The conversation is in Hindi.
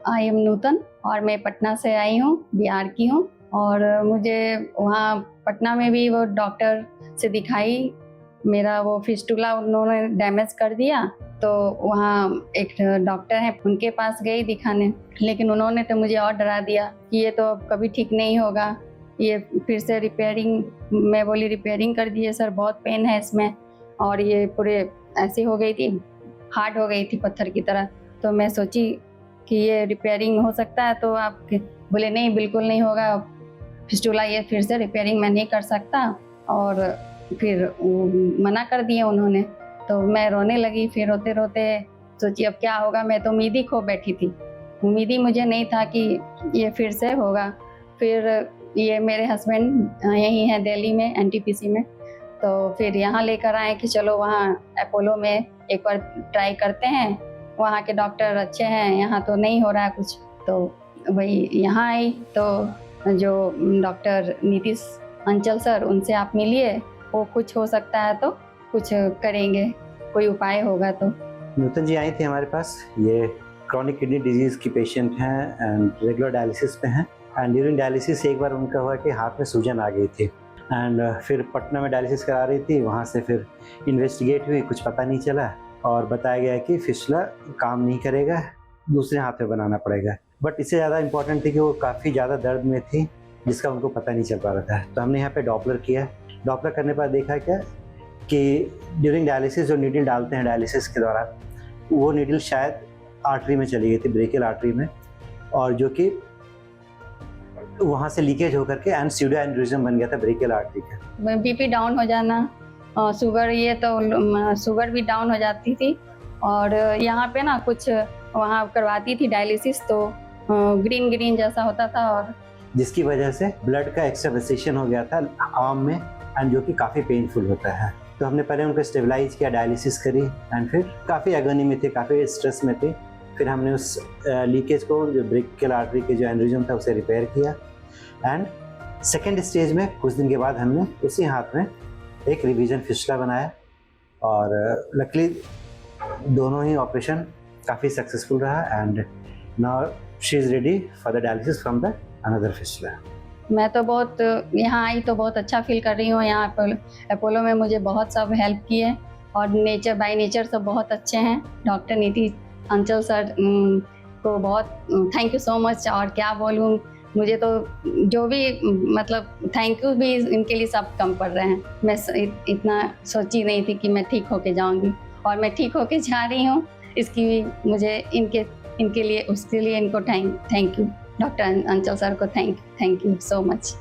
आई एम नूतन और मैं पटना से आई हूँ, बिहार की हूँ। और मुझे वहाँ पटना में भी वो डॉक्टर से दिखाई, मेरा वो फिस्टुला उन्होंने डैमेज कर दिया, तो वहाँ एक डॉक्टर है उनके पास गई दिखाने, लेकिन उन्होंने तो मुझे और डरा दिया कि ये तो अब कभी ठीक नहीं होगा, ये फिर से रिपेयरिंग। मैं बोली रिपेयरिंग कर दिए सर, बहुत पेन है इसमें, और ये पूरे ऐसी हो गई थी, हार्ड हो गई थी पत्थर की तरह। तो मैं सोची कि ये रिपेयरिंग हो सकता है, तो आप बोले नहीं बिल्कुल नहीं होगा, फिस्टुला ये फिर से रिपेयरिंग मैं नहीं कर सकता, और फिर मना कर दिए उन्होंने। तो मैं रोने लगी, फिर रोते रोते सोची अब क्या होगा। मैं तो उम्मीद ही खो बैठी थी, उम्मीद ही मुझे नहीं था कि ये फिर से होगा। फिर ये मेरे हस्बैंड यहीं हैं दिल्ली में एनटीपीसी में, तो फिर यहाँ लेकर आए कि चलो वहाँ अपोलो में एक बार ट्राई करते हैं, वहाँ के डॉक्टर अच्छे हैं, यहाँ तो नहीं हो रहा है कुछ। तो वही यहाँ आई, तो जो डॉक्टर नीतीश अंचल सर, उनसे आप मिलिए, वो कुछ हो सकता है तो कुछ करेंगे, कोई उपाय होगा तो। नूतन जी आई थी हमारे पास, ये क्रॉनिक किडनी डिजीज़ की पेशेंट हैं एंड रेगुलर डायलिसिस पे हैं। एंड ड्यूरिंग डायलिसिस एक बार उनका हुआ कि हाथ में सूजन आ गई थी, एंड फिर पटना में डायलिसिस करा रही थी, वहाँ से फिर इन्वेस्टिगेट हुई, कुछ पता नहीं चला, और बताया गया कि फिस्टुला काम नहीं करेगा, दूसरे हाथ में बनाना पड़ेगा। बट इससे ज़्यादा इम्पोर्टेंट थी कि वो काफ़ी ज़्यादा दर्द में थी, जिसका उनको पता नहीं चल पा रहा था। तो हमने यहाँ पे डॉपलर किया, डॉपलर करने पर देखा क्या कि ड्यूरिंग डायलिसिस जो नीडल डालते हैं डायलिसिस के दौरान, वो नीडल शायद आर्टरी में चली गई थी, ब्रेकियल आर्टरी में, और जो कि वहाँ से लीकेज होकर के एंड स्यूडो एन्यूरिज्म बन गया था ब्रेकियल आर्टरी का। बीपी डाउन हो जाना, शुगर, ये तो शुगर भी डाउन हो जाती थी। और यहाँ पे ना कुछ वहाँ करवाती थी डायलिसिस, तो ग्रीन ग्रीन जैसा होता था, और जिसकी वजह से ब्लड का एक्स्ट्रावेसेशन हो गया था आर्म में, एंड जो कि काफ़ी पेनफुल होता है। तो हमने पहले उनको स्टेबलाइज किया, डायलिसिस करी, एंड फिर काफ़ी एगोनी में थे, काफ़ी स्ट्रेस में थे। फिर हमने उस लीकेज को, जो ब्रेकियल आर्टरी के जो एन्यूरिज्म था, उसे रिपेयर किया। एंड सेकेंड स्टेज में कुछ दिन के बाद हमने उसी हाथ में एक रिवीजन फिस्टुला बनाया, और लकीली दोनों ही ऑपरेशन काफ़ी सक्सेसफुल रहा, and now she is ready for the dialysis from the another fistula. मैं तो बहुत यहाँ आई तो बहुत अच्छा फील कर रही हूँ। यहाँ अपोलो में मुझे बहुत सब हेल्प किए, और नेचर बाय नेचर सब बहुत अच्छे हैं। डॉक्टर नीतीश अंचल सर को बहुत थैंक यू सो मच, और क्या बोलूँ, मुझे तो जो भी मतलब थैंक यू भी इनके लिए सब कम पड़ रहे हैं। मैं इतना सोची नहीं थी कि मैं ठीक होके जाऊँगी, और मैं ठीक होके जा रही हूँ। इसकी मुझे इनके लिए, उसके लिए इनको थैंक यू, डॉक्टर अंचल सर को थैंक यू सो मच।